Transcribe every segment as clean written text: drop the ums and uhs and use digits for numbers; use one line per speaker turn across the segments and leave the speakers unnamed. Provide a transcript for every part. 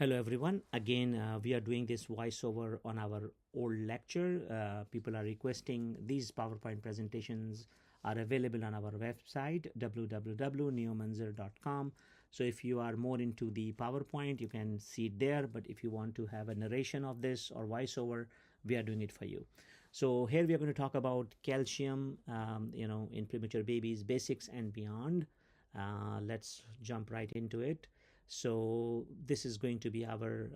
Hello everyone. Again, we are doing this voiceover on our old lecture. People are requesting these PowerPoint presentations are available on our website www.neomanzar.com. So if you are more into the PowerPoint, you can see it there. But if you want to have a narration of this or voiceover, we are doing it for you. So here we are going to talk about calcium, in premature babies, basics and beyond. Let's jump right into it. So this is going to be our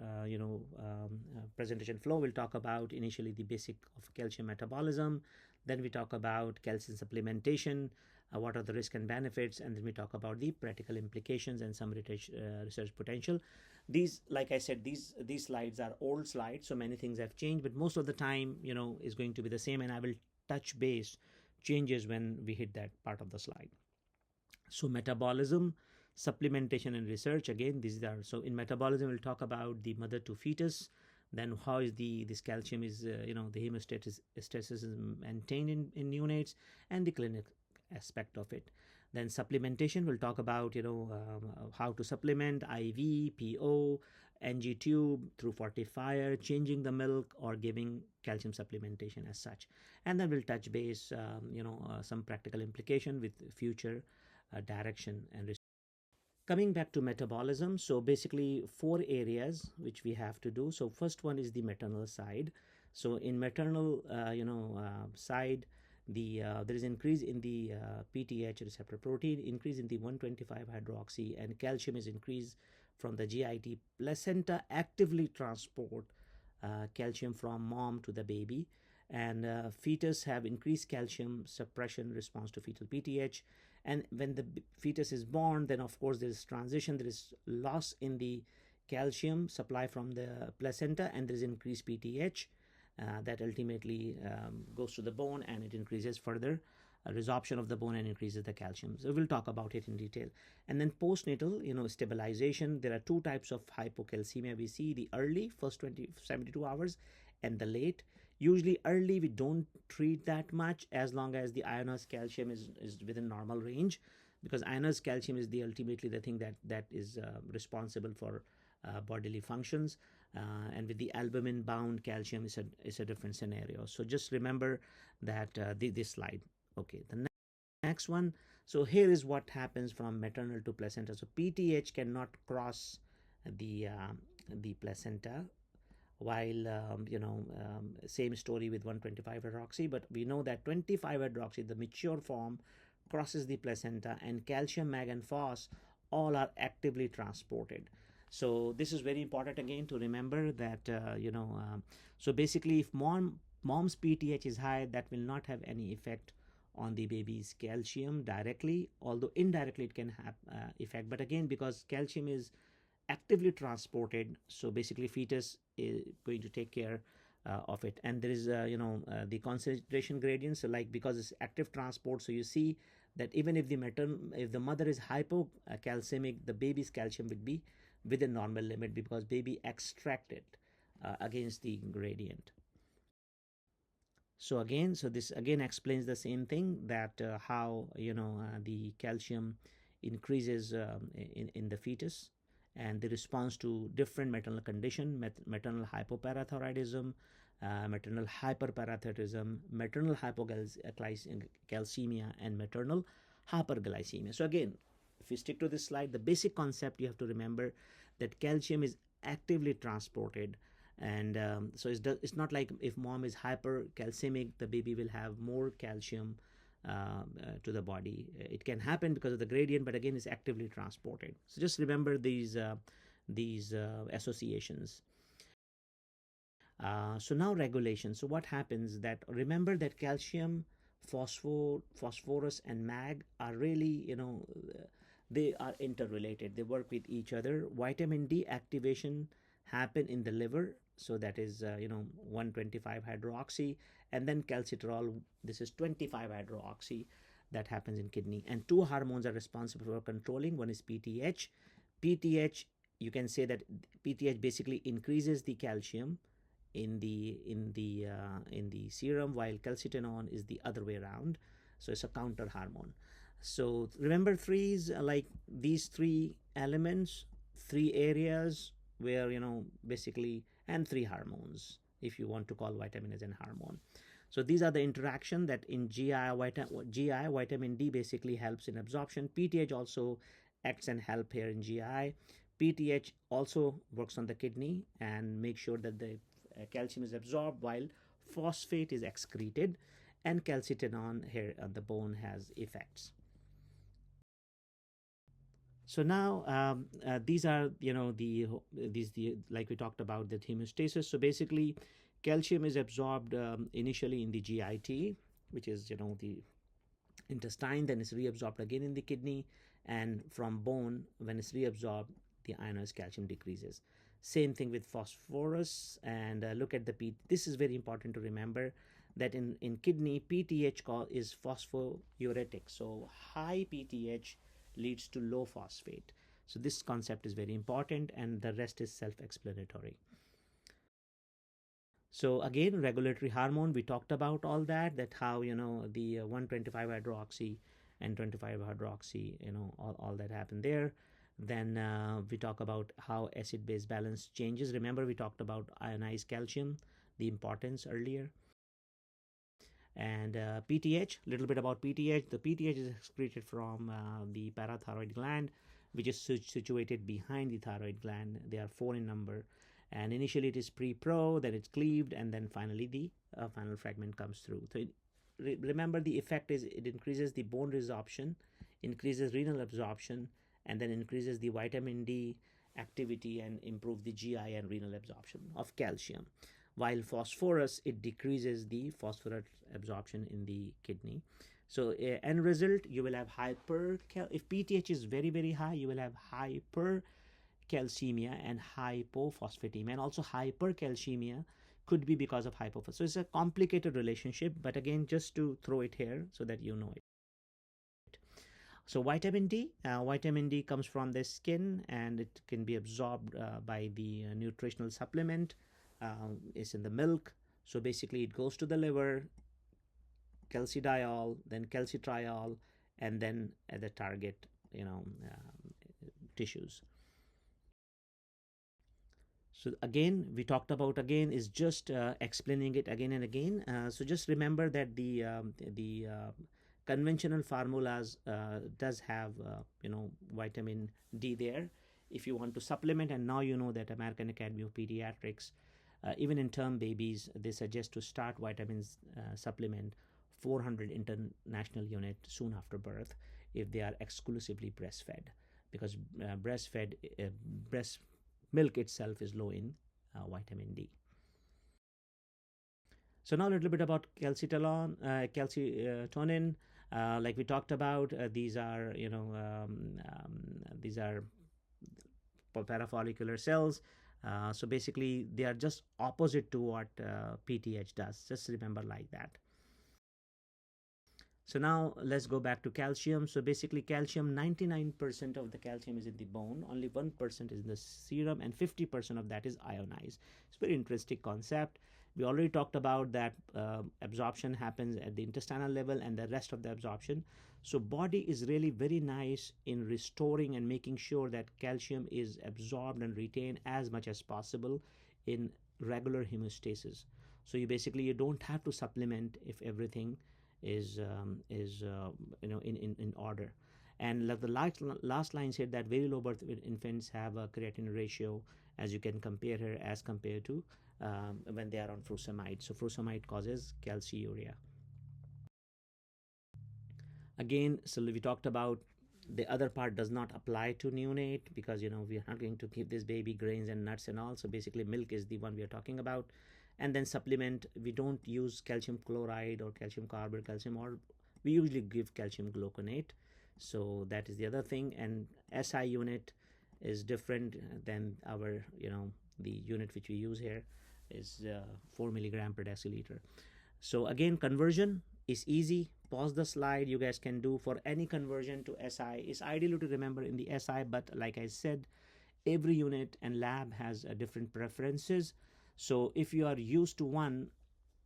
presentation flow. We'll talk about initially the basic of calcium metabolism, then we talk about calcium supplementation, what are the risks and benefits, and then we talk about the practical implications and some research potential. These, like I said, these slides are old slides, so many things have changed, but most of the time is going to be the same, and I will touch base changes when we hit that part of the slide. So metabolism, supplementation and research, again these are, so in metabolism we'll talk about the mother to fetus, then how is this calcium is the hemostasis is maintained in neonates, and the clinic aspect of it. Then supplementation, we'll talk about how to supplement IV, PO, NG tube, through fortifier, changing the milk, or giving calcium supplementation as such. And then we'll touch base some practical implication with future direction and research. Coming back to metabolism, so basically four areas which we have to do. So first one is the maternal side. So in maternal side, there is increase in the PTH receptor protein, increase in the 125 hydroxy, and calcium is increased from the GIT. Placenta actively transport calcium from mom to the baby, and fetus have increased calcium suppression response to fetal PTH. And when the fetus is born, then of course there is transition, there is loss in the calcium supply from the placenta, and there is increased PTH that ultimately goes to the bone, and it increases further resorption of the bone and increases the calcium. So we'll talk about it in detail. And then postnatal, stabilization. There are two types of hypocalcemia we see: the early, first 72 hours, and the late. Usually early we don't treat that much as long as the ionized calcium is within normal range, because ionized calcium is ultimately the thing that is responsible for bodily functions, and with the albumin bound calcium is a different scenario. So just remember that this slide. Okay, the next one. So here is what happens from maternal to placenta. So PTH cannot cross the placenta, while same story with 125 hydroxy, but we know that 25 hydroxy, the mature form, crosses the placenta, and calcium, mag, and phos all are actively transported. So this is very important again to remember that so basically if mom's PTH is high, that will not have any effect on the baby's calcium directly, although indirectly it can have effect. But again, because calcium is actively transported, so basically fetus is going to take care of it. And there is the concentration gradient, so like because it's active transport, so you see that even if the mother is hypocalcemic, the baby's calcium would be within normal limit, because baby extracted against the gradient. So this again explains the same thing, that how the calcium increases in the fetus, and the response to different maternal condition: maternal hypoparathyroidism, maternal hyperparathyroidism, maternal hypocalcemia, and maternal hyperglycemia. So again, if you stick to this slide, the basic concept you have to remember that calcium is actively transported, and so it's not like if mom is hypercalcemic, the baby will have more calcium to the body. It can happen because of the gradient, but again, it's actively transported. So just remember these associations. So now regulation. So what happens that, remember that calcium, phosphorus, and mag are really, they are interrelated. They work with each other. Vitamin D activation happen in the liver, so that is 125 hydroxy, and then calcitriol, this is 25 hydroxy, that happens in kidney. And two hormones are responsible for controlling. One is PTH. You can say that PTH basically increases the calcium in the serum, while calcitonin is the other way around, so it's a counter hormone. So remember, threes like these three elements, three areas where, basically, and three hormones, if you want to call vitamin as an hormone. So these are the interaction that in GI, vitamin D basically helps in absorption. PTH also acts and help here in GI. PTH also works on the kidney and make sure that the calcium is absorbed, while phosphate is excreted, and calcitonin here on the bone has effects. So now these are, the like we talked about, the hemostasis. So basically, calcium is absorbed initially in the GIT, which is, the intestine, then it's reabsorbed again in the kidney, and from bone, when it's reabsorbed, the ionized calcium decreases. Same thing with phosphorus. And look at the P. This is very important to remember that in kidney, PTH is phosphouritic. So high PTH leads to low phosphate. So this concept is very important, and the rest is self-explanatory. So again, regulatory hormone, we talked about all that how, the 125 hydroxy and 25 hydroxy, all that happened there. Then we talk about how acid-base balance changes. Remember, we talked about ionized calcium, the importance earlier. And PTH, a little bit about PTH. The PTH is excreted from the parathyroid gland, which is situated behind the thyroid gland. They are four in number. And initially it is pre-pro, then it's cleaved, and then finally the final fragment comes through. So remember, the effect is it increases the bone resorption, increases renal absorption, and then increases the vitamin D activity and improve the GI and renal absorption of calcium. While phosphorus, it decreases the phosphorus absorption in the kidney. So end result, you will have if PTH is very, very high, you will have hypercalcemia and hypophosphatemia, and also hypercalcemia could be because of hypophosphatemia. So it's a complicated relationship, but again, just to throw it here so that you know it. So vitamin D comes from the skin, and it can be absorbed by the nutritional supplement. It's in the milk. So basically, it goes to the liver, calcidiol, then calcitriol, and then at the target, tissues. So again, we talked about, again, is just explaining it again and again. So just remember that the conventional formulas does have vitamin D there if you want to supplement. And now you know that American Academy of Pediatrics, even in term babies, they suggest to start vitamins supplement 400 international unit soon after birth if they are exclusively breastfed, because breast milk itself is low in vitamin D. So now a little bit about calcitonin. Like we talked about, these are parafollicular cells. So basically, they are just opposite to what PTH does. Just remember like that. So now let's go back to calcium. So basically, calcium, 99% of the calcium is in the bone, only 1% is in the serum, and 50% of that is ionized. It's a very interesting concept. We already talked about that absorption happens at the intestinal level, and the rest of the absorption. So body is really very nice in restoring and making sure that calcium is absorbed and retained as much as possible in regular hemostasis. So you don't have to supplement if everything is in order. And like the last line said that very low birth infants have a creatinine ratio, as you can compare here, as compared to when they are on furosemide. So furosemide causes calciuria. Again, so we talked about the other part does not apply to neonate, because we are not going to give this baby grains and nuts and all. So basically, milk is the one we are talking about. And then supplement, we don't use calcium chloride or calcium carbonate, or we usually give calcium gluconate. So that is the other thing. And SI unit is different than our, the unit which we use here is 4 milligram per deciliter. So again, conversion is easy. Pause the slide. You guys can do for any conversion to SI. It's ideal to remember in the SI, but like I said, every unit and lab has different preferences. So if you are used to one,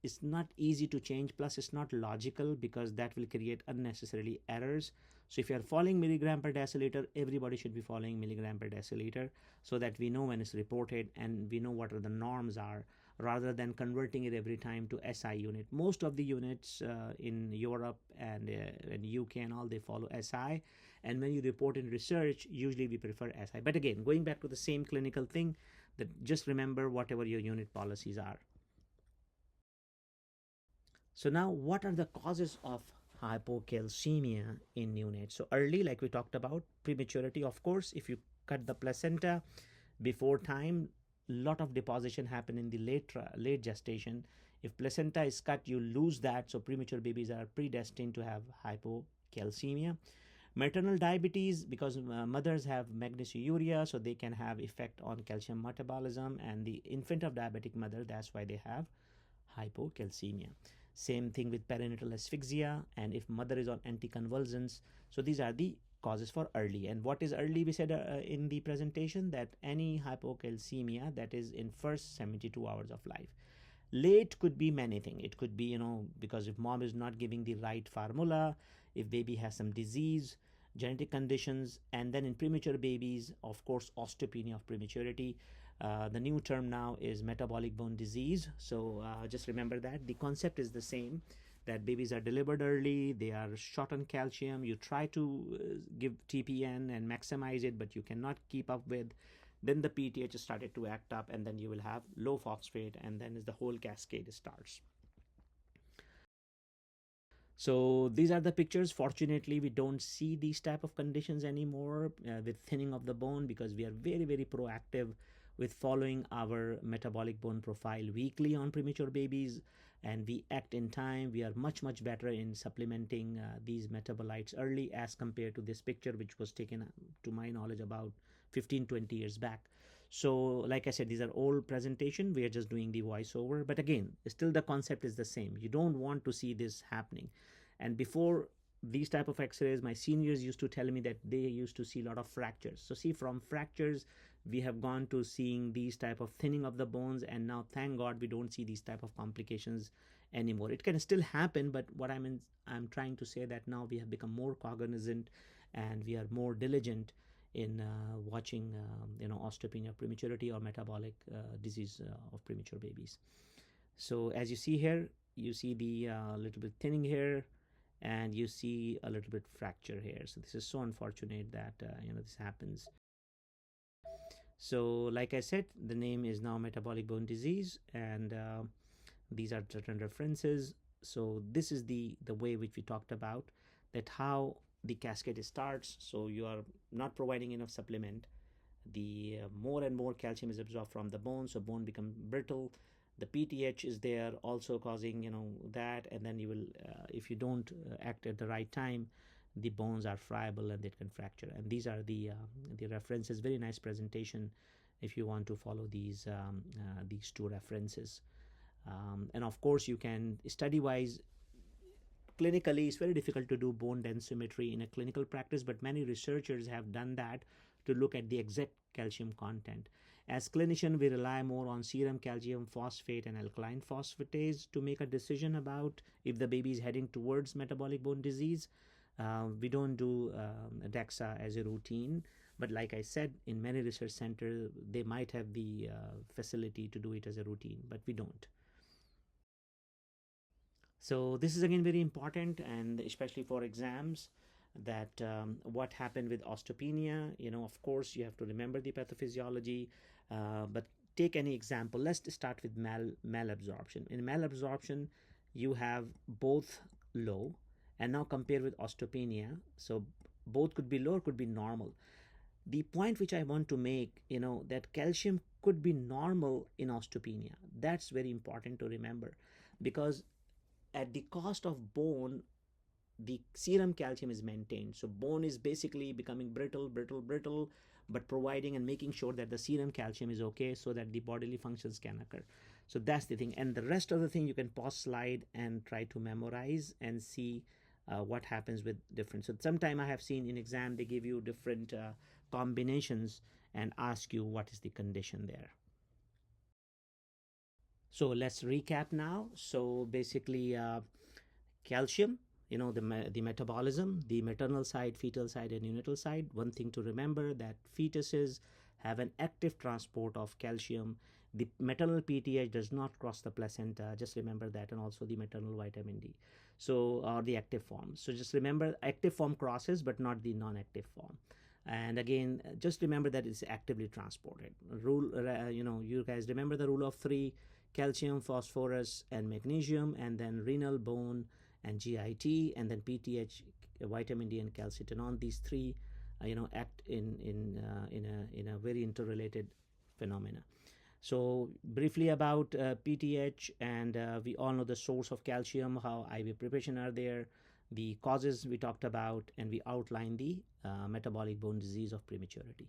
it's not easy to change. Plus, it's not logical, because that will create unnecessarily errors. So if you are following milligram per deciliter, everybody should be following milligram per deciliter, so that we know when it's reported and we know what are the norms are, rather than converting it every time to SI unit. Most of the units in Europe and UK and all, they follow SI, and when you report in research, usually we prefer SI. But again, going back to the same clinical thing, that just remember whatever your unit policies are. So now, what are the causes of hypocalcemia in neonates? So early, like we talked about, prematurity, of course. If you cut the placenta before time, lot of deposition happen in the late gestation. If placenta is cut, you lose that, so premature babies are predestined to have hypocalcemia. Maternal diabetes, because mothers have magnesiuria, so they can have effect on calcium metabolism, and the infant of diabetic mother, that's why they have hypocalcemia. Same thing with perinatal asphyxia, and if mother is on anticonvulsants. So these are the causes for early. And what is early? We said in the presentation that any hypocalcemia that is in first 72 hours of life. Late could be many things. It could be, because if mom is not giving the right formula, if baby has some disease, genetic conditions, and then in premature babies, of course, osteopenia of prematurity. The new term now is metabolic bone disease. So just remember that the concept is the same, that babies are delivered early, they are short on calcium. You try to give TPN and maximize it, but you cannot keep up with. Then the PTH started to act up, and then you will have low phosphate, and then the whole cascade starts. So these are the pictures. Fortunately, we don't see these type of conditions anymore with thinning of the bone, because we are very, very proactive with following our metabolic bone profile weekly on premature babies, and we act in time. We are much, much better in supplementing these metabolites early, as compared to this picture, which was taken, to my knowledge, about 15-20 years back. So like I said, these are old presentation. We are just doing the voiceover, but again, still the concept is the same. You don't want to see this happening. And before these type of x-rays, my seniors used to tell me that they used to see a lot of fractures. So see, from fractures we have gone to seeing these type of thinning of the bones, and now thank God we don't see these type of complications anymore. It can still happen, but what I'm trying to say that now we have become more cognizant, and we are more diligent in watching osteopenia of prematurity or metabolic disease of premature babies. So as you see here, you see the little bit thinning here, and you see a little bit fracture here. So this is so unfortunate that this happens. So like I said, the name is now metabolic bone disease, and these are certain references. So this is the way which we talked about, that how the cascade starts. So you are not providing enough supplement, the more and more calcium is absorbed from the bone, so bone become brittle. The PTH is there also causing that, and then you will if you don't act at the right time, the bones are friable and they can fracture. And these are the references. Very nice presentation if you want to follow these two references. And of course, you can study wise, clinically it's very difficult to do bone densitometry in a clinical practice, but many researchers have done that to look at the exact calcium content. As clinician, we rely more on serum calcium phosphate and alkaline phosphatase to make a decision about if the baby is heading towards metabolic bone disease. We don't do DEXA as a routine, but like I said, in many research centers they might have the facility to do it as a routine, but we don't. So this is again very important, and especially for exams, that what happened with osteopenia. Of course, you have to remember the pathophysiology, but take any example. Let's start with malabsorption. In malabsorption, you have both low, and now compare with osteopenia. So both could be low or could be normal. The point which I want to make, that calcium could be normal in osteopenia. That's very important to remember, because at the cost of bone, the serum calcium is maintained. So bone is basically becoming brittle, but providing and making sure that the serum calcium is okay, so that the bodily functions can occur. So that's the thing. And the rest of the thing you can pause slide and try to memorize and see what happens with different. So sometime I have seen in exam, they give you different combinations and ask you what is the condition there. So let's recap now. So basically calcium the metabolism, the maternal side, fetal side, and neonatal side. One thing to remember, that fetuses have an active transport of calcium. The maternal PTH does not cross the placenta. Just remember that, and also the maternal vitamin D. So, or the active form. So just remember, active form crosses, but not the non-active form. And again, just remember that it's actively transported. You guys remember the rule of three: calcium, phosphorus, and magnesium, and then renal, bone, and GIT, and then PTH, vitamin D, and calcitonin. These three, act in a very interrelated phenomena. So briefly about PTH, and we all know the source of calcium, how IV preparation are there, the causes we talked about, and we outlined the metabolic bone disease of prematurity.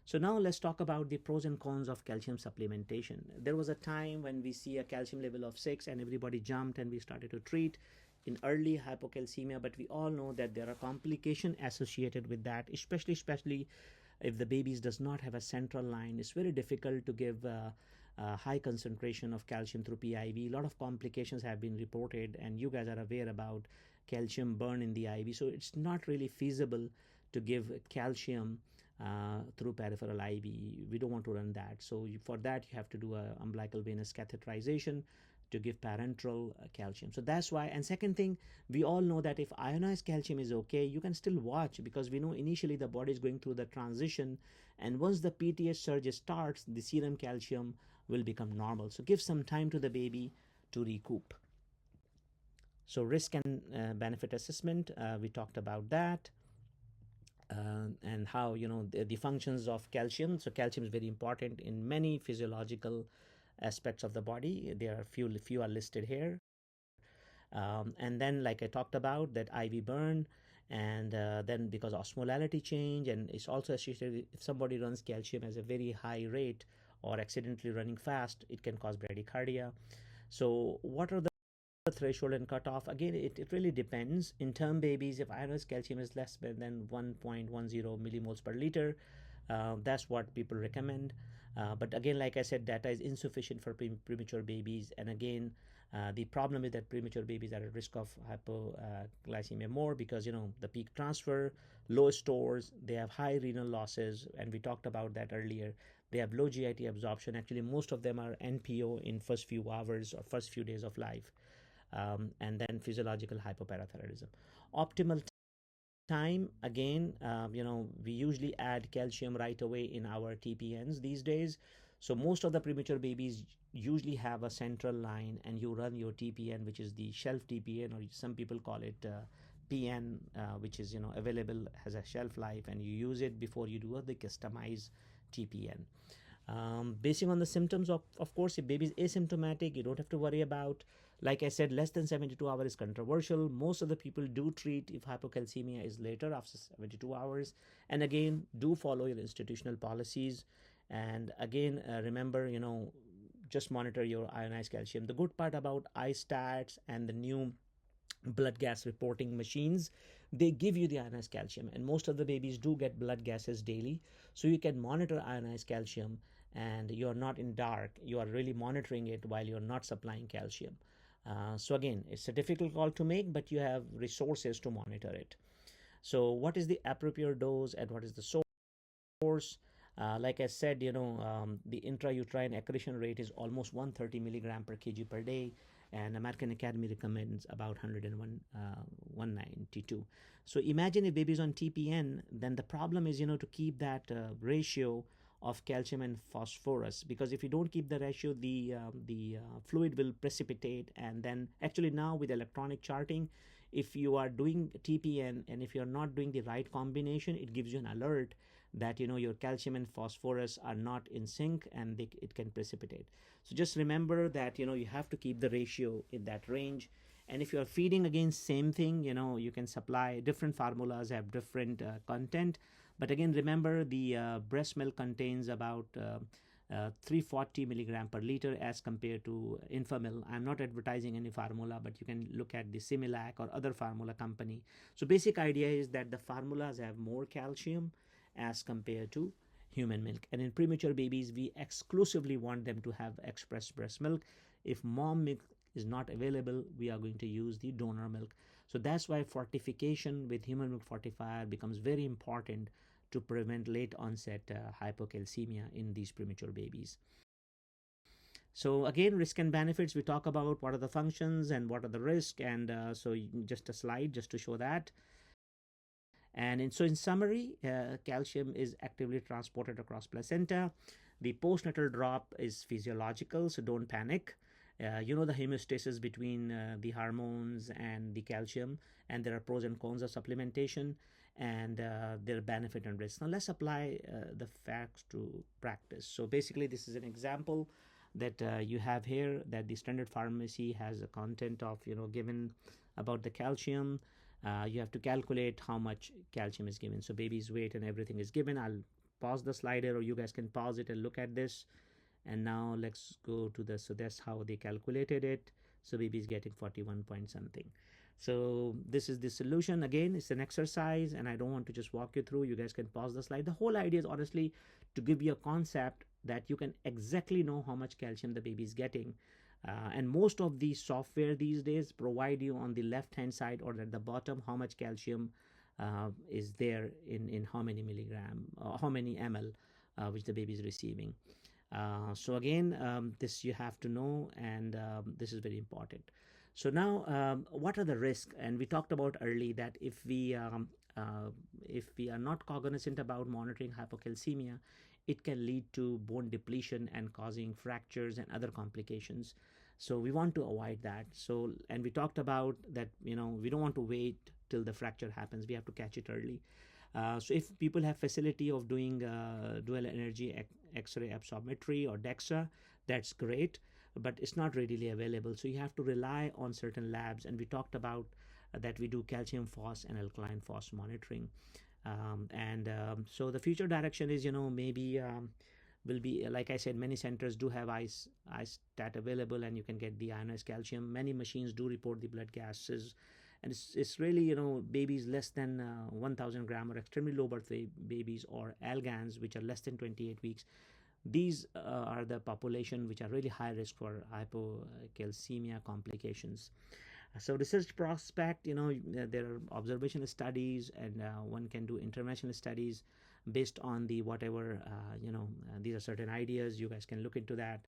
So now let's talk about the pros and cons of calcium supplementation. There was a time when we see a calcium level of 6 and everybody jumped and we started to treat in early hypocalcemia, but we all know that there are complications associated with that, especially if the babies does not have a central line. It's very difficult to give a high concentration of calcium through PIV. A lot of complications have been reported, and you guys are aware about calcium burn in the IV. So it's not really feasible to give calcium through peripheral IV. We don't want to run that. So for that, you have to do a umbilical venous catheterization to give parenteral calcium. So that's why. And second thing, we all know that if ionized calcium is okay, you can still watch, because we know initially the body is going through the transition, and once the PTH surge starts, the serum calcium will become normal. So give some time to the baby to recoup. So risk and benefit assessment, we talked about that. And how the functions of calcium. So calcium is very important in many physiological aspects of the body. There are few are listed here. And then, like I talked about, that IV burn, and then because osmolality change, and it's also associated with, if somebody runs calcium as a very high rate or accidentally running fast, it can cause bradycardia. So what are the threshold and cutoff? Again, it really depends. In term babies, if ionized calcium is less than 1.10 millimoles per liter, that's what people recommend. But again, like I said, data is insufficient for premature babies. And again, the problem is that premature babies are at risk of hypoglycemia more, because the peak transfer, low stores, they have high renal losses, and we talked about that earlier. They have low GIT absorption. Actually, most of them are NPO in first few hours or first few days of life. And then physiological hypoparathyroidism. Optimal time, again, we usually add calcium right away in our TPNs these days. So most of the premature babies usually have a central line, and you run your TPN, which is the shelf TPN, or some people call it PN, which is available, has a shelf life, and you use it before you do the customized TPN. Basing on the symptoms, of course, if baby is asymptomatic, you don't have to worry about. Like I said, less than 72 hours is controversial. Most of the people do treat if hypocalcemia is later after 72 hours. And again, do follow your institutional policies. And again, remember, just monitor your ionized calcium. The good part about iStats and the new blood gas reporting machines, they give you the ionized calcium, and most of the babies do get blood gases daily. So you can monitor ionized calcium, and you're not in dark. You are really monitoring it while you're not supplying calcium. So again, it's a difficult call to make, but you have resources to monitor it. So what is the appropriate dose and what is the source? Like I said, the intrauterine accretion rate is almost 130 milligram per kg per day, and American Academy recommends about 192. So imagine if baby is on TPN, then the problem is, to keep that ratio of calcium and phosphorus, because if you don't keep the ratio, the fluid will precipitate. And then actually now with electronic charting, if you are doing TPN and if you're not doing the right combination, it gives you an alert that your calcium and phosphorus are not in sync, and it can precipitate. So just remember that you have to keep the ratio in that range. And if you are feeding, again, same thing, you can supply different formulas, have different content. But again, remember, the breast milk contains about 340 milligram per liter as compared to Infamil. I'm not advertising any formula, but you can look at the Similac or other formula company. So basic idea is that the formulas have more calcium as compared to human milk. And in premature babies, we exclusively want them to have express breast milk. If mom milk is not available, we are going to use the donor milk. So that's why fortification with human milk fortifier becomes very important to prevent late onset hypocalcemia in these premature babies. So again, risk and benefits, we talk about what are the functions and what are the risk, and just a slide just to show that. And in summary, calcium is actively transported across placenta. The postnatal drop is physiological, so don't panic. You know the homeostasis between the hormones and the calcium, and there are pros and cons of supplementation, and there are benefit and risks. Now let's apply the facts to practice. So basically, this is an example that you have here, that the standard pharmacy has a content of, given about the calcium. You have to calculate how much calcium is given. So baby's weight and everything is given. I'll pause the slider, or you guys can pause it and look at this. And now let's go to this. So that's how they calculated it. So baby is getting 41 point something. So this is the solution. Again, it's an exercise, and I don't want to just walk you through. You guys can pause the slide. The whole idea is honestly to give you a concept that you can exactly know how much calcium the baby is getting. And most of the software these days provide you on the left hand side or at the bottom how much calcium is there in how many milligram, how many ml, which the baby is receiving. So again, this you have to know, and this is very important. So now, what are the risks? And we talked about early that if we are not cognizant about monitoring hypocalcemia, it can lead to bone depletion and causing fractures and other complications. So we want to avoid that. So, and we talked about that, we don't want to wait till the fracture happens. We have to catch it early. So if people have facility of doing dual energy X-ray absorptiometry or DEXA, that's great, but it's not readily available. So you have to rely on certain labs, and we talked about that we do calcium phos and alkaline phos monitoring. So the future direction is, maybe will be, like I said, many centers do have iStat available, and you can get the ionized calcium. Many machines do report the blood gases, and it's really, babies less than 1000 gram, or extremely low birth weight babies, or algans which are less than 28 weeks. These are the population which are really high risk for hypocalcemia complications. So research prospect, there are observational studies, and one can do interventional studies based on the whatever, these are certain ideas. You guys can look into that.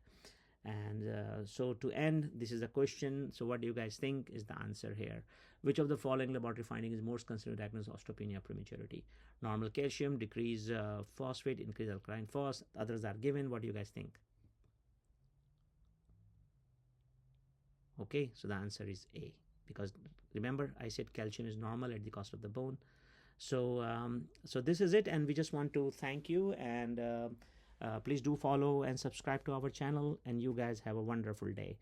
And so to end, this is a question. So what do you guys think is the answer here? Which of the following laboratory finding is most considered to diagnose osteopenia prematurity? Normal calcium, decrease phosphate, increase alkaline phos. Others are given. What do you guys think? Okay, so the answer is A, because remember I said calcium is normal at the cost of the bone. So so this is it, and we just want to thank you, and please do follow and subscribe to our channel, and you guys have a wonderful day.